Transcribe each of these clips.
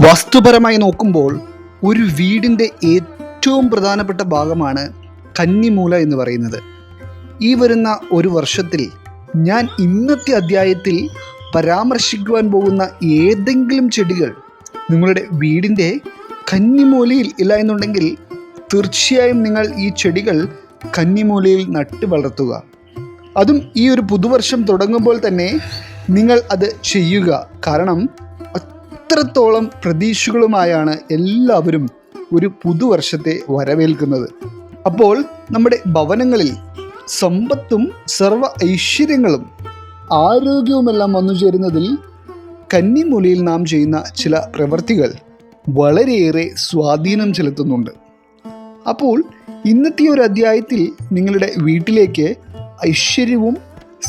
വാസ്തുപരമായി നോക്കുമ്പോൾ ഒരു വീടിൻ്റെ ഏറ്റവും പ്രധാനപ്പെട്ട ഭാഗമാണ് കന്നിമൂല എന്ന് പറയുന്നത്. ഈ വരുന്ന ഒരു വർഷത്തിൽ ഞാൻ ഇന്നത്തെ അധ്യായത്തിൽ പരാമർശിക്കുവാൻ പോകുന്ന ഏതെങ്കിലും ചെടികൾ നിങ്ങളുടെ വീടിൻ്റെ കന്നിമൂലയിൽ ഇല്ല എന്നുണ്ടെങ്കിൽ തീർച്ചയായും നിങ്ങൾ ഈ ചെടികൾ കന്നിമൂലയിൽ നട്ടു വളർത്തുക. അതും ഈ ഒരു പുതുവർഷം തുടങ്ങുമ്പോൾ തന്നെ നിങ്ങൾ അത് ചെയ്യുക. കാരണം അത്രത്തോളം പ്രതീക്ഷകളുമായാണ് എല്ലാവരും ഒരു പുതുവർഷത്തെ വരവേൽക്കുന്നത്. അപ്പോൾ നമ്മുടെ ഭവനങ്ങളിൽ സമ്പത്തും സർവ്വ ഐശ്വര്യങ്ങളും ആരോഗ്യവുമെല്ലാം വന്നു ചേരുന്നതിൽ കന്നിമൂലയിൽ നാം ചെയ്യുന്ന ചില പ്രവൃത്തികൾ വളരെയേറെ സ്വാധീനം ചെലുത്തുന്നുണ്ട്. അപ്പോൾ ഇന്നത്തെ ഒരു അധ്യായത്തിൽ നിങ്ങളുടെ വീട്ടിലേക്ക് ഐശ്വര്യവും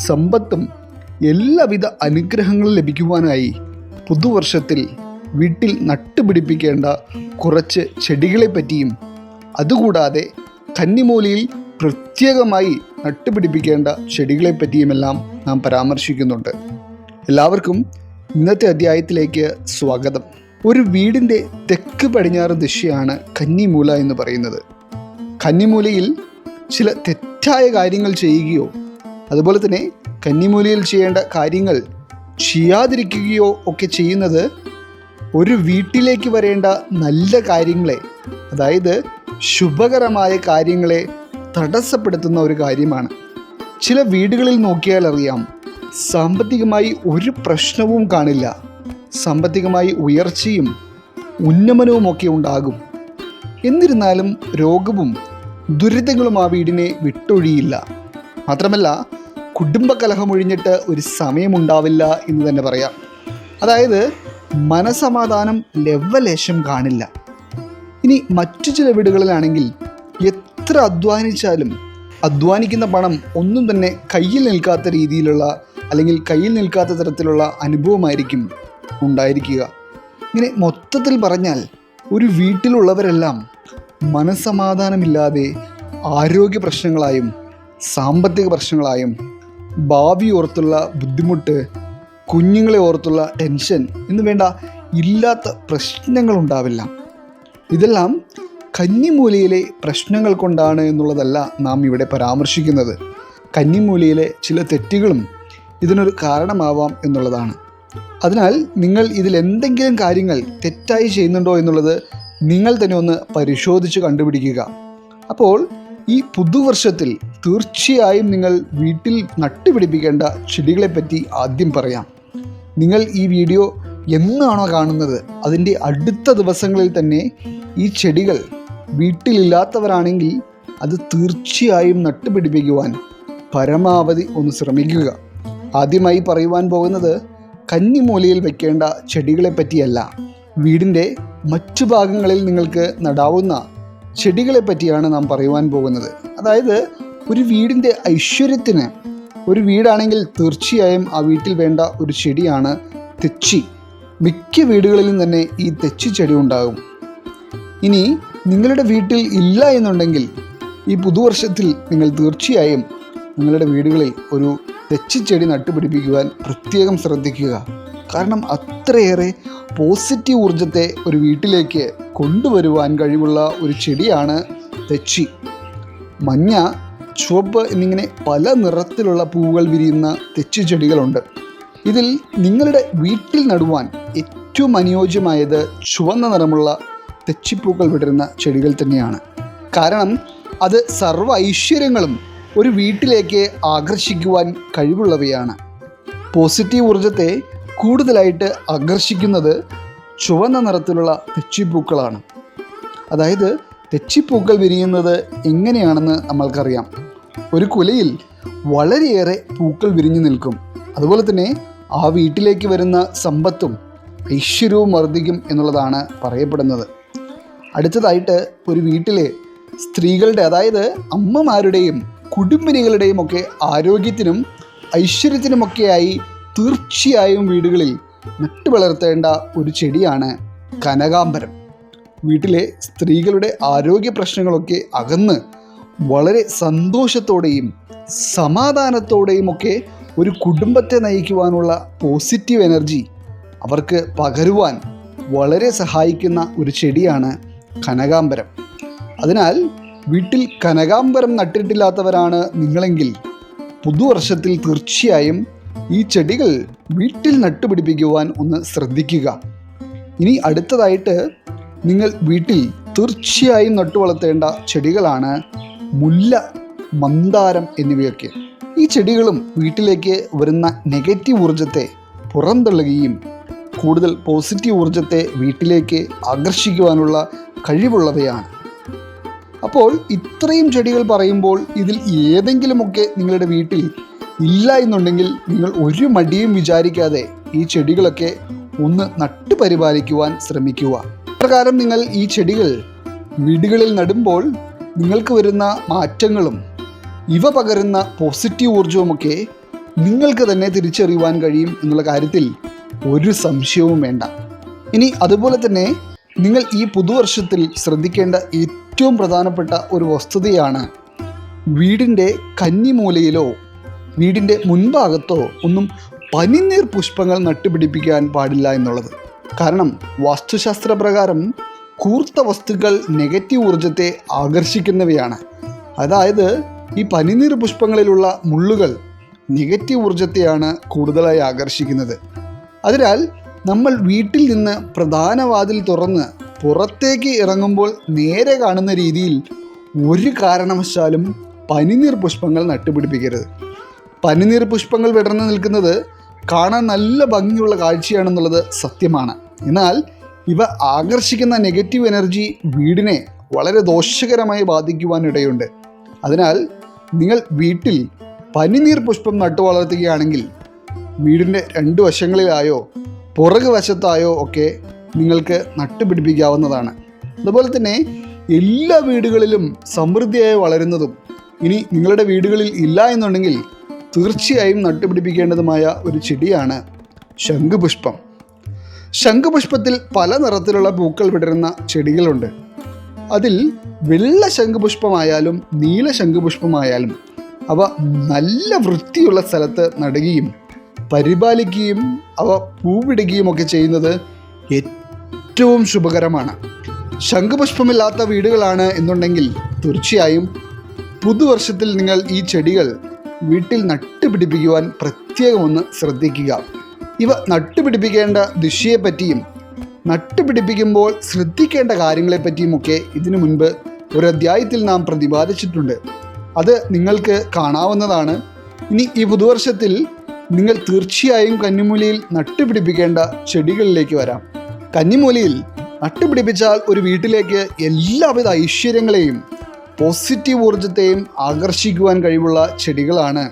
സമ്പത്തും എല്ലാവിധ അനുഗ്രഹങ്ങളും ലഭിക്കുവാനായി പുതുവർഷത്തിൽ വീട്ടിൽ നട്ടുപിടിപ്പിക്കേണ്ട കുറച്ച് ചെടികളെ പറ്റിയും അതുകൂടാതെ കന്നിമൂലയിൽ പ്രത്യേകമായി നട്ടുപിടിപ്പിക്കേണ്ട ചെടികളെ പറ്റിയുമെല്ലാം നാം പരാമർശിക്കുന്നുണ്ട്. എല്ലാവർക്കും ഇന്നത്തെ അധ്യായത്തിലേക്ക് സ്വാഗതം. ഒരു വീടിൻ്റെ തെക്ക് പടിഞ്ഞാറ് ദിശയാണ് കന്നിമൂല എന്ന് പറയുന്നത്. കന്നിമൂലയിൽ ചില തെറ്റായ കാര്യങ്ങൾ ചെയ്യുകയോ അതുപോലെ തന്നെ കന്നിമൂലയിൽ ചെയ്യേണ്ട കാര്യങ്ങൾ ചെയ്യാതിരിക്കുകയോ ഒക്കെ ചെയ്യുന്നത് ഒരു വീട്ടിലേക്ക് വരേണ്ട നല്ല കാര്യങ്ങളെ, അതായത് ശുഭകരമായ കാര്യങ്ങളെ തടസ്സപ്പെടുത്തുന്ന ഒരു കാര്യമാണ്. ചില വീടുകളിൽ നോക്കിയാൽ അറിയാം, സാമ്പത്തികമായി ഒരു പ്രശ്നവും കാണില്ല, സാമ്പത്തികമായി ഉയർച്ചയും ഉന്നമനവുമൊക്കെ ഉണ്ടാകും. എന്നിരുന്നാലും രോഗവും ദുരിതങ്ങളും ആ വീടിനെ വിട്ടൊഴിയില്ല. മാത്രമല്ല കുടുംബകലഹമൊഴിഞ്ഞിട്ട് ഒരു സമയമുണ്ടാവില്ല എന്ന് തന്നെ പറയാം. അതായത് മനസമാധാനം ലവലേശം കാണില്ല. ഇനി മറ്റു ചില വീടുകളിലാണെങ്കിൽ എത്ര അധ്വാനിച്ചാലും അധ്വാനിക്കുന്ന പണം ഒന്നും തന്നെ കയ്യിൽ നിൽക്കാത്ത രീതിയിലുള്ള അല്ലെങ്കിൽ കയ്യിൽ നിൽക്കാത്ത തരത്തിലുള്ള അനുഭവമായിരിക്കും ഉണ്ടായിരിക്കുക. ഇങ്ങനെ മൊത്തത്തിൽ പറഞ്ഞാൽ ഒരു വീട്ടിലുള്ളവരെല്ലാം മനസമാധാനമില്ലാതെ ആരോഗ്യ പ്രശ്നങ്ങളായും സാമ്പത്തിക പ്രശ്നങ്ങളായും ഭാവി ഓർത്തുള്ള ബുദ്ധിമുട്ട്, കുഞ്ഞുങ്ങളെ ഓർത്തുള്ള ടെൻഷൻ എന്ന് വേണ്ട ഇല്ലാത്ത പ്രശ്നങ്ങളുണ്ടാവില്ല. ഇതെല്ലാം കന്നിമൂലയിലെ പ്രശ്നങ്ങൾ കൊണ്ടാണ് എന്നുള്ളതല്ല നാം ഇവിടെ പരാമർശിക്കുന്നത്. കന്നിമൂലയിലെ ചില തെറ്റുകളും ഇതിനൊരു കാരണമാവാം എന്നുള്ളതാണ്. അതിനാൽ നിങ്ങൾ ഇതിലെന്തെങ്കിലും കാര്യങ്ങൾ തെറ്റായി ചെയ്യുന്നുണ്ടോ എന്നുള്ളത് നിങ്ങൾ തന്നെ ഒന്ന് പരിശോധിച്ച് കണ്ടുപിടിക്കുക. അപ്പോൾ ഈ പുതുവർഷത്തിൽ തീർച്ചയായും നിങ്ങൾ വീട്ടിൽ നട്ടുപിടിപ്പിക്കേണ്ട ചെടികളെപ്പറ്റി ആദ്യം പറയാം. നിങ്ങൾ ഈ വീഡിയോ എന്നാണോ കാണുന്നത് അതിൻ്റെ അടുത്ത ദിവസങ്ങളിൽ തന്നെ ഈ ചെടികൾ വീട്ടിലില്ലാത്തവരാണെങ്കിൽ അത് തീർച്ചയായും നട്ടുപിടിപ്പിക്കുവാൻ പരമാവധി ഒന്ന് ശ്രമിക്കുക. ആദ്യമായി പറയുവാൻ പോകുന്നത് കന്നിമൂലയിൽ വെക്കേണ്ട ചെടികളെ പറ്റിയല്ല, വീടിൻ്റെ മറ്റു ഭാഗങ്ങളിൽ നിങ്ങൾക്ക് നടാവുന്ന ചെടികളെ പറ്റിയാണ് നാം പറയുവാൻ പോകുന്നത്. അതായത് ഒരു വീടിൻ്റെ ഐശ്വര്യത്തിന്, ഒരു വീടാണെങ്കിൽ തീർച്ചയായും ആ വീട്ടിൽ വേണ്ട ഒരു ചെടിയാണ് തെച്ചി. മിക്ക വീടുകളിലും തന്നെ ഈ തെച്ചി ചെടി ഉണ്ടാകും. ഇനി നിങ്ങളുടെ വീട്ടിൽ ഇല്ല എന്നുണ്ടെങ്കിൽ ഈ പുതുവർഷത്തിൽ നിങ്ങൾ തീർച്ചയായും നിങ്ങളുടെ വീടുകളിൽ ഒരു തെച്ചിച്ചെടി നട്ടുപിടിപ്പിക്കുവാൻ പ്രത്യേകം ശ്രദ്ധിക്കുക. കാരണം അത്രയേറെ പോസിറ്റീവ് ഊർജത്തെ ഒരു വീട്ടിലേക്ക് കൊണ്ടുവരുവാൻ കഴിവുള്ള ഒരു ചെടിയാണ് തെച്ചി. മഞ്ഞ, ചുവപ്പ് എന്നിങ്ങനെ പല നിറത്തിലുള്ള പൂവുകൾ വിരിയുന്ന തെച്ചി ചെടികളുണ്ട്. ഇതിൽ നിങ്ങളുടെ വീട്ടിൽ നടുവാൻ ഏറ്റവും അനുയോജ്യമായത് ചുവന്ന നിറമുള്ള തെച്ചിപ്പൂക്കൾ വിടരുന്ന ചെടികൾ തന്നെയാണ്. കാരണം അത് സർവ്വ ഐശ്വര്യങ്ങളും ഒരു വീട്ടിലേക്ക് ആകർഷിക്കുവാൻ കഴിവുള്ളവയാണ്. പോസിറ്റീവ് ഊർജത്തെ കൂടുതലായിട്ട് ആകർഷിക്കുന്നത് ചുവന്ന നിറത്തിലുള്ള തെച്ചിപ്പൂക്കളാണ്. അതായത് തെച്ചിപ്പൂക്കൾ വിരിയുന്നത് എങ്ങനെയാണെന്ന് നമ്മൾക്കറിയാം. ഒരു കുലയിൽ വളരെയേറെ പൂക്കൾ വിരിഞ്ഞു നിൽക്കും. അതുപോലെ തന്നെ ആ വീട്ടിലേക്ക് വരുന്ന സമ്പത്തും ഐശ്വര്യവും വർദ്ധിക്കും എന്നുള്ളതാണ് പറയപ്പെടുന്നത്. അടുത്തതായിട്ട് ഒരു വീട്ടിലെ സ്ത്രീകളുടെ, അതായത് അമ്മമാരുടെയും കുടുംബിനികളുടെയും ഒക്കെ ആരോഗ്യത്തിനും ഐശ്വര്യത്തിനുമൊക്കെയായി തീർച്ചയായും വീടുകളിൽ നട്ടുവളർത്തേണ്ട ഒരു ചെടിയാണ് കനകാംബരം. വീട്ടിലെ സ്ത്രീകളുടെ ആരോഗ്യ പ്രശ്നങ്ങളൊക്കെ അകന്ന് വളരെ സന്തോഷത്തോടെയും സമാധാനത്തോടെയും ഒക്കെ ഒരു കുടുംബത്തെ നയിക്കുവാനുള്ള പോസിറ്റീവ് എനർജി അവർക്ക് പകരുവാൻ വളരെ സഹായിക്കുന്ന ഒരു ചെടിയാണ് കനകാംബരം. അതിനാൽ വീട്ടിൽ കനകാംബരം നട്ടിട്ടില്ലാത്തവരാണ് നിങ്ങളെങ്കിൽ പുതുവർഷത്തിൽ തീർച്ചയായും ഈ ചെടികൾ വീട്ടിൽ നട്ടുപിടിപ്പിക്കുവാൻ ഒന്ന് ശ്രദ്ധിക്കുക. ഇനി അടുത്തതായിട്ട് നിങ്ങൾ വീട്ടിൽ തീർച്ചയായും നട്ടുവളർത്തേണ്ട ചെടികളാണ് മുല്ല, മന്ദാരം എന്നിവയൊക്കെ. ഈ ചെടികളും വീട്ടിലേക്ക് വരുന്ന നെഗറ്റീവ് ഊർജത്തെ പുറന്തള്ളുകയും കൂടുതൽ പോസിറ്റീവ് ഊർജത്തെ വീട്ടിലേക്ക് ആകർഷിക്കുവാനുള്ള കഴിവുള്ളവയാണ്. അപ്പോൾ ഇത്രയും ചെടികൾ പറയുമ്പോൾ ഇതിൽ ഏതെങ്കിലുമൊക്കെ നിങ്ങളുടെ വീട്ടിൽ ഇല്ല എന്നുണ്ടെങ്കിൽ നിങ്ങൾ ഒരു മടിയും വിചാരിക്കാതെ ഈ ചെടികളൊക്കെ ഒന്ന് നട്ടുപരിപാലിക്കുവാൻ ശ്രമിക്കുക. പ്രകാരം നിങ്ങൾ ഈ ചെടികൾ വീടുകളിൽ നടുമ്പോൾ നിങ്ങൾക്ക് വരുന്ന മാറ്റങ്ങളും ഇവ പകരുന്ന പോസിറ്റീവ് ഊർജവുമൊക്കെ നിങ്ങൾക്ക് തന്നെ തിരിച്ചറിയുവാൻ കഴിയും എന്നുള്ള കാര്യത്തിൽ ഒരു സംശയവും വേണ്ട. ഇനി അതുപോലെ തന്നെ നിങ്ങൾ ഈ പുതുവർഷത്തിൽ ശ്രദ്ധിക്കേണ്ട ഏറ്റവും പ്രധാനപ്പെട്ട ഒരു വസ്തുതയാണ് വീടിൻ്റെ കന്നിമൂലയിലോ വീടിൻ്റെ മുൻഭാഗത്തോ ഒന്നും പനിനീർ പുഷ്പങ്ങൾ നട്ടുപിടിപ്പിക്കാൻ പാടില്ല എന്നുള്ളത്. കാരണം വാസ്തുശാസ്ത്ര പ്രകാരം കൂർത്ത വസ്തുക്കൾ നെഗറ്റീവ് ഊർജത്തെ ആകർഷിക്കുന്നവയാണ്. അതായത് ഈ പനിനീർ പുഷ്പങ്ങളിലുള്ള മുള്ളുകൾ നെഗറ്റീവ് ഊർജത്തെയാണ് കൂടുതലായി ആകർഷിക്കുന്നത്. അതിനാൽ നമ്മൾ വീട്ടിൽ നിന്ന് പ്രധാന വാതിൽ തുറന്ന് പുറത്തേക്ക് ഇറങ്ങുമ്പോൾ നേരെ കാണുന്ന രീതിയിൽ ഒരു കാരണവശാലും പനിനീർ പുഷ്പങ്ങൾ നട്ടുപിടിപ്പിക്കരുത്. പനിനീർ പുഷ്പങ്ങൾ വിടർന്നു നിൽക്കുന്നത് കാണാൻ നല്ല ഭംഗിയുള്ള കാഴ്ചയാണെന്നുള്ളത് സത്യമാണ്. എന്നാൽ ഇവ ആകർഷിക്കുന്ന നെഗറ്റീവ് എനർജി വീടിനെ വളരെ ദോഷകരമായി ബാധിക്കുവാനിടയുണ്ട്. അതിനാൽ നിങ്ങൾ വീട്ടിൽ പനിനീർ പുഷ്പം നട്ടു വളർത്തുകയാണെങ്കിൽ വീടിൻ്റെ രണ്ട് വശങ്ങളിലായോ പുറകു വശത്തായോ ഒക്കെ നിങ്ങൾക്ക് നട്ടുപിടിപ്പിക്കാവുന്നതാണ്. അതുപോലെ തന്നെ എല്ലാ വീടുകളിലും സമൃദ്ധിയായി വളരുന്നതും ഇനി നിങ്ങളുടെ വീടുകളിൽ ഇല്ല എന്നുണ്ടെങ്കിൽ തീർച്ചയായും നട്ടുപിടിപ്പിക്കേണ്ടതുമായ ഒരു ചെടിയാണ് ശംഖുപുഷ്പം. ശംഖുപുഷ്പത്തിൽ പല നിറത്തിലുള്ള പൂക്കൾ വിടരുന്ന ചെടികളുണ്ട്. അതിൽ വെള്ള ശംഖുപുഷ്പമായാലും നീല ശംഖുപുഷ്പമായാലും അവ നല്ല വൃത്തിയുള്ള സ്ഥലത്ത് നടുകയും പരിപാലിക്കുകയും അവ പൂവിടുകയും ഒക്കെ ചെയ്യുന്നത് ഏറ്റവും ശുഭകരമാണ്. ശംഖുപുഷ്പമില്ലാത്ത വീടുകളാണ് എന്നുണ്ടെങ്കിൽ തീർച്ചയായും പുതുവർഷത്തിൽ നിങ്ങൾ ഈ ചെടികൾ വീട്ടിൽ നട്ടുപിടിപ്പിക്കുവാൻ പ്രത്യേകം ഒന്ന് ശ്രദ്ധിക്കുക. ഇവ നട്ടുപിടിപ്പിക്കേണ്ട ദിശയെപ്പറ്റിയും നട്ടുപിടിപ്പിക്കുമ്പോൾ ശ്രദ്ധിക്കേണ്ട കാര്യങ്ങളെപ്പറ്റിയുമൊക്കെ ഇതിനു മുൻപ് ഒരു അധ്യായത്തിൽ നാം പ്രതിപാദിച്ചിട്ടുണ്ട്. അത് നിങ്ങൾക്ക് കാണാവുന്നതാണ്. ഇനി ഈ പുതുവർഷത്തിൽ നിങ്ങൾ തീർച്ചയായും കന്നിമൂലയിൽ നട്ടുപിടിപ്പിക്കേണ്ട ചെടികളിലേക്ക് വരാം. കന്നിമൂലയിൽ നട്ടുപിടിപ്പിച്ചാൽ ഒരു വീട്ടിലേക്ക് എല്ലാവിധ ഐശ്വര്യങ്ങളെയും പോസിറ്റീവ് ഊർജത്തെയും ആകർഷിക്കുവാൻ കഴിവുള്ള ചെടികളാണ്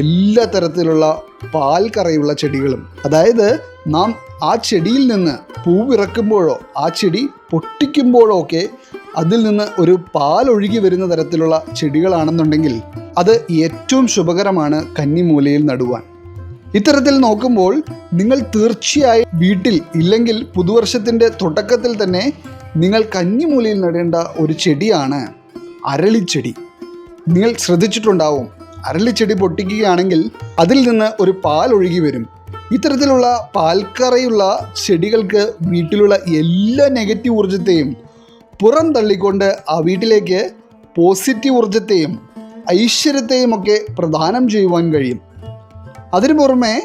എല്ലാ തരത്തിലുള്ള പാൽ കറയുള്ള ചെടികളും. അതായത് നാം ആ ചെടിയിൽ നിന്ന് പൂവിറക്കുമ്പോഴോ ആ ചെടി പൊട്ടിക്കുമ്പോഴോ ഒക്കെ അതിൽ നിന്ന് ഒരു പാലൊഴുകി വരുന്ന തരത്തിലുള്ള ചെടികളാണെന്നുണ്ടെങ്കിൽ അത് ഏറ്റവും ശുഭകരമാണ് കന്നിമൂലയിൽ നടുവാൻ. ഇത്തരത്തിൽ നോക്കുമ്പോൾ നിങ്ങൾ തീർച്ചയായും വീട്ടിൽ ഇല്ലെങ്കിൽ പുതുവർഷത്തിൻ്റെ തുടക്കത്തിൽ തന്നെ നിങ്ങൾ കന്നിമൂലയിൽ നടേണ്ട ഒരു ചെടിയാണ് അരളിച്ചെടി. നിങ്ങൾ ശ്രദ്ധിച്ചിട്ടുണ്ടാവും, അരളിച്ചെടി പൊട്ടിക്കുകയാണെങ്കിൽ അതിൽ നിന്ന് ഒരു പാൽ ഒഴുകി വരും. ഇത്തരത്തിലുള്ള പാൽക്കറയുള്ള ചെടികൾക്ക് വീട്ടിലുള്ള എല്ലാ നെഗറ്റീവ് ഊർജത്തെയും പുറം തള്ളിക്കൊണ്ട് ആ വീട്ടിലേക്ക് പോസിറ്റീവ് ഊർജത്തെയും ഐശ്വര്യത്തെയും ഒക്കെ പ്രദാനം ചെയ്യുവാൻ കഴിയും. അതിനു പുറമെ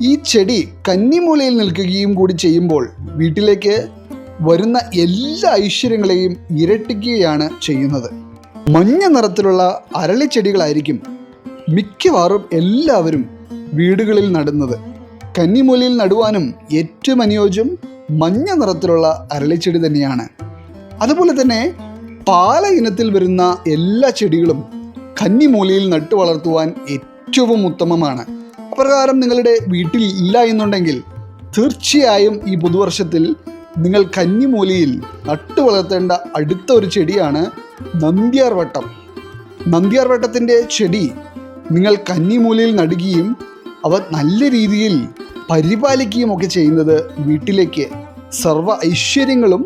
ഈ ചെടി കന്നിമൂലയിൽ നിൽക്കുകയും കൂടി ചെയ്യുമ്പോൾ വീട്ടിലേക്ക് വരുന്ന എല്ലാ ഐശ്വര്യങ്ങളെയും ഇരട്ടിക്കുകയാണ് ചെയ്യുന്നത്. മഞ്ഞ നിറത്തിലുള്ള അരളിച്ചെടികളായിരിക്കും മിക്കവാറും എല്ലാവരും വീടുകളിൽ നടുന്നത്. കന്നിമൂലയിൽ നടുവാനും ഏറ്റവും അനുയോജ്യം മഞ്ഞ നിറത്തിലുള്ള അരളിച്ചെടി തന്നെയാണ്. അതുപോലെ തന്നെ പാല ഇനത്തിൽ വരുന്ന എല്ലാ ചെടികളും കന്നിമൂലയിൽ നട്ടു വളർത്തുവാൻ ഏറ്റവും ഉത്തമമാണ്. അപ്രകാരം നിങ്ങളുടെ വീട്ടിൽ ഇല്ല എന്നുണ്ടെങ്കിൽ തീർച്ചയായും ഈ പുതുവർഷത്തിൽ നിങ്ങൾ കന്നിമൂലയിൽ നട്ടു വളർത്തേണ്ട അടുത്ത ഒരു ചെടിയാണ് നന്ദ്യാർവട്ടം. നന്ദ്യാർവട്ടത്തിൻ്റെ ചെടി നിങ്ങൾ കന്നിമൂലയിൽ നടുകയും അവ നല്ല രീതിയിൽ പരിപാലിക്കുകയും ഒക്കെ ചെയ്യുന്നത് വീട്ടിലേക്ക് സർവ്വ ഐശ്വര്യങ്ങളും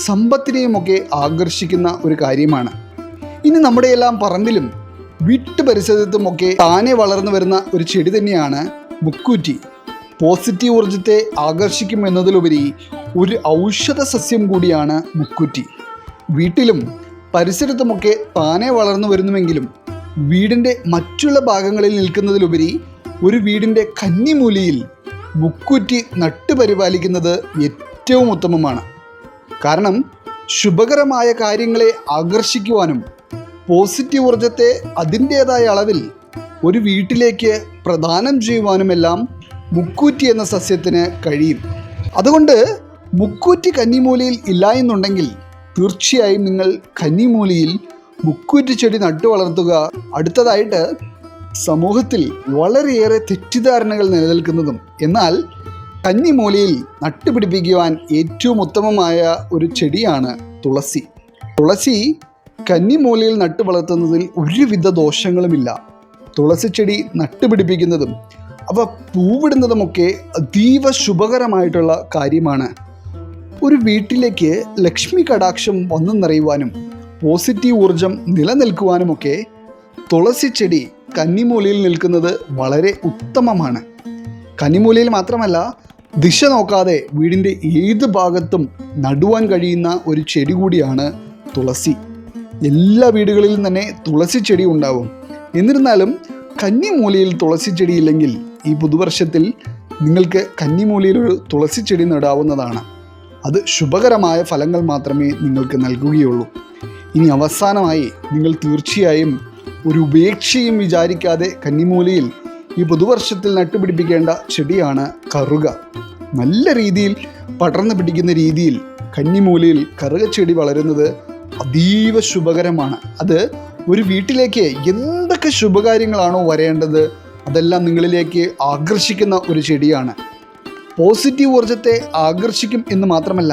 സമ്പത്തിനെയുമൊക്കെ ആകർഷിക്കുന്ന ഒരു കാര്യമാണ്. ഇനി നമ്മുടെ എല്ലാം പറമ്പിലും വീട്ടുപരിസരത്തുമൊക്കെ താനെ വളർന്നു വരുന്ന ഒരു ചെടി തന്നെയാണ് മുക്കൂറ്റി. പോസിറ്റീവ് ഊർജത്തെ ആകർഷിക്കും എന്നതിലുപരി ഒരു ഔഷധ സസ്യം കൂടിയാണ് മുക്കുറ്റി. വീട്ടിലും പരിസരത്തുമൊക്കെ താനെ വളർന്നു വരുന്നുവെങ്കിലും വീടിൻ്റെ മറ്റുള്ള ഭാഗങ്ങളിൽ നിൽക്കുന്നതിലുപരി ഒരു വീടിൻ്റെ കന്നിമൂലയിൽ മുക്കുറ്റി നട്ടുപരിപാലിക്കുന്നത് ഏറ്റവും ഉത്തമമാണ്. കാരണം ശുഭകരമായ കാര്യങ്ങളെ ആകർഷിക്കുവാനും പോസിറ്റീവ് ഊർജത്തെ അതിൻ്റേതായ അളവിൽ ഒരു വീട്ടിലേക്ക് പ്രദാനം ചെയ്യുവാനുമെല്ലാം മുക്കൂറ്റി എന്ന സസ്യത്തിന് കഴിയും. അതുകൊണ്ട് മുക്കൂറ്റി കന്നിമൂലയിൽ ഇല്ല എന്നുണ്ടെങ്കിൽ തീർച്ചയായും നിങ്ങൾ കന്നിമൂലയിൽ മുക്കൂറ്റി ചെടി നട്ടു വളർത്തുക. അടുത്തതായിട്ട് സമൂഹത്തിൽ വളരെയേറെ തെറ്റിദ്ധാരണകൾ നിലനിൽക്കുന്നതും എന്നാൽ കന്നിമൂലയിൽ നട്ടുപിടിപ്പിക്കുവാൻ ഏറ്റവും ഉത്തമമായ ഒരു ചെടിയാണ് തുളസി. തുളസി കന്നിമൂലയിൽ നട്ടു വളർത്തുന്നതിൽ ഒരുവിധ ദോഷങ്ങളുമില്ല. തുളസി ചെടി നട്ടുപിടിപ്പിക്കുന്നതും അവ പൂവിടുന്നതുമൊക്കെ അതീവ ശുഭകരമായിട്ടുള്ള കാര്യമാണ്. ഒരു വീട്ടിലേക്ക് ലക്ഷ്മി കടാക്ഷം വന്നു നിറയുവാനും പോസിറ്റീവ് ഊർജം നിലനിൽക്കുവാനുമൊക്കെ തുളസി ചെടി കന്നിമൂലയിൽ നിൽക്കുന്നത് വളരെ ഉത്തമമാണ്. കന്നിമൂലയിൽ മാത്രമല്ല, ദിശ നോക്കാതെ വീടിൻ്റെ ഏത് ഭാഗത്തും നടുവാൻ കഴിയുന്ന ഒരു ചെടി കൂടിയാണ് തുളസി. എല്ലാ വീടുകളിലും തന്നെ തുളസി ചെടി ഉണ്ടാവും. എന്നിരുന്നാലും കന്നിമൂലയിൽ തുളസി ചെടി ഇല്ലെങ്കിൽ ഈ പുതുവർഷത്തിൽ നിങ്ങൾക്ക് കന്നിമൂലയിൽ ഒരു തുളസി ചെടി നടാവുന്നതാണ്. അത് ശുഭകരമായ ഫലങ്ങൾ മാത്രമേ നിങ്ങൾക്ക് നൽകുകയുള്ളൂ. ഇനി അവസാനമായി നിങ്ങൾ തീർച്ചയായും ഒരു ഉപേക്ഷയും വിചാരിക്കാതെ കന്നിമൂലയിൽ ഈ പുതുവർഷത്തിൽ നട്ടുപിടിപ്പിക്കേണ്ട ചെടിയാണ് കറുക. നല്ല രീതിയിൽ പടർന്നു പിടിക്കുന്ന രീതിയിൽ കന്നിമൂലയിൽ കറുക ചെടി വളരുന്നത് അതീവ ശുഭകരമാണ്. അത് ഒരു വീട്ടിലേക്ക് എന്തൊക്കെ ശുഭകാര്യങ്ങളാണോ വരേണ്ടത് അതെല്ലാം നിങ്ങളിലേക്ക് ആകർഷിക്കുന്ന ഒരു ചെടിയാണ്. പോസിറ്റീവ് ഊർജത്തെ ആകർഷിക്കും എന്ന് മാത്രമല്ല,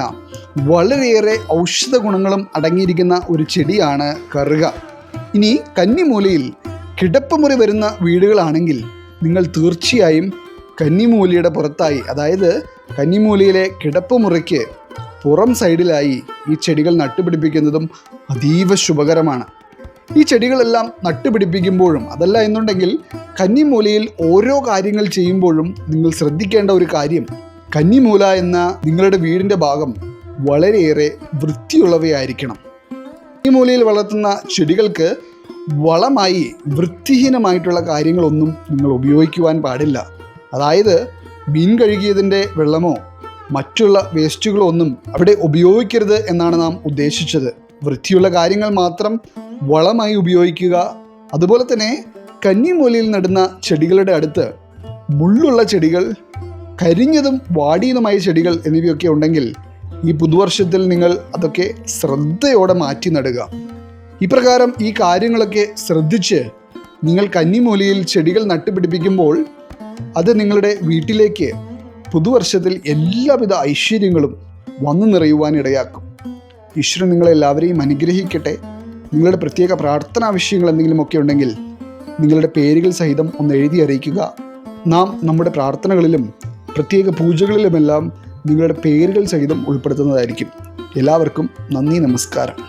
വളരെയേറെ ഔഷധ ഗുണങ്ങളും അടങ്ങിയിരിക്കുന്ന ഒരു ചെടിയാണ് കറുക. ഇനി കന്നിമൂലയിൽ കിടപ്പുമുറി വരുന്ന വീടുകളാണെങ്കിൽ നിങ്ങൾ തീർച്ചയായും കന്നിമൂലയുടെ പുറത്തായി, അതായത് കന്നിമൂലയിലെ കിടപ്പുമുറിക്ക് പുറം സൈഡിലായി ഈ ചെടികൾ നട്ടുപിടിപ്പിക്കുന്നതും അതീവ ശുഭകരമാണ്. ഈ ചെടികളെല്ലാം നട്ടുപിടിപ്പിക്കുമ്പോഴും അതല്ല എന്നുണ്ടെങ്കിൽ കന്നിമൂലയിൽ ഓരോ കാര്യങ്ങൾ ചെയ്യുമ്പോഴും നിങ്ങൾ ശ്രദ്ധിക്കേണ്ട ഒരു കാര്യം, കന്നിമൂല എന്ന നിങ്ങളുടെ വീടിൻ്റെ ഭാഗം വളരെയേറെ വൃത്തിയുള്ളവയായിരിക്കണം. കന്നിമൂലയിൽ വളർത്തുന്ന ചെടികൾക്ക് വളമായി വൃത്തിഹീനമായിട്ടുള്ള കാര്യങ്ങളൊന്നും നിങ്ങൾ ഉപയോഗിക്കുവാൻ പാടില്ല. അതായത് മീൻ കഴുകിയതിൻ്റെ വെള്ളമോ മറ്റുള്ള വേസ്റ്റുകളോ ഒന്നും അവിടെ ഉപയോഗിക്കരുത് എന്നാണ് നാം ഉദ്ദേശിച്ചത്. വൃത്തിയുള്ള കാര്യങ്ങൾ മാത്രം വളമായി ഉപയോഗിക്കുക. അതുപോലെ തന്നെ കന്നിമൂലയിൽ നടുന്ന ചെടികളുടെ അടുത്ത് മുള്ളുള്ള ചെടികൾ, കരിഞ്ഞതും വാടിയതുമായ ചെടികൾ എന്നിവയൊക്കെ ഉണ്ടെങ്കിൽ ഈ പുതുവർഷത്തിൽ നിങ്ങൾ അതൊക്കെ ശ്രദ്ധയോടെ മാറ്റി നടുക. ഇപ്രകാരം ഈ കാര്യങ്ങളൊക്കെ ശ്രദ്ധിച്ച് നിങ്ങൾ കന്നിമൂലയിൽ ചെടികൾ നട്ടുപിടിപ്പിക്കുമ്പോൾ അത് നിങ്ങളുടെ വീട്ടിലേക്ക് പുതുവർഷത്തിൽ എല്ലാവിധ ഐശ്വര്യങ്ങളും വന്നു നിറയുവാൻ ഇടയാക്കും. ഈശ്വരൻ നിങ്ങളെല്ലാവരെയും അനുഗ്രഹിക്കട്ടെ. നിങ്ങളുടെ പ്രത്യേക പ്രാർത്ഥനാ വിഷയങ്ങൾ എന്തെങ്കിലുമൊക്കെ ഉണ്ടെങ്കിൽ നിങ്ങളുടെ പേരുകൾ സഹിതം ഒന്ന് എഴുതി അറിയിക്കുക. നാം നമ്മുടെ പ്രാർത്ഥനകളിലും പ്രത്യേക പൂജകളിലുമെല്ലാം നിങ്ങളുടെ പേരുകൾ സഹിതം ഉൾപ്പെടുത്തുന്നതായിരിക്കും. എല്ലാവർക്കും നന്ദി, നമസ്കാരം.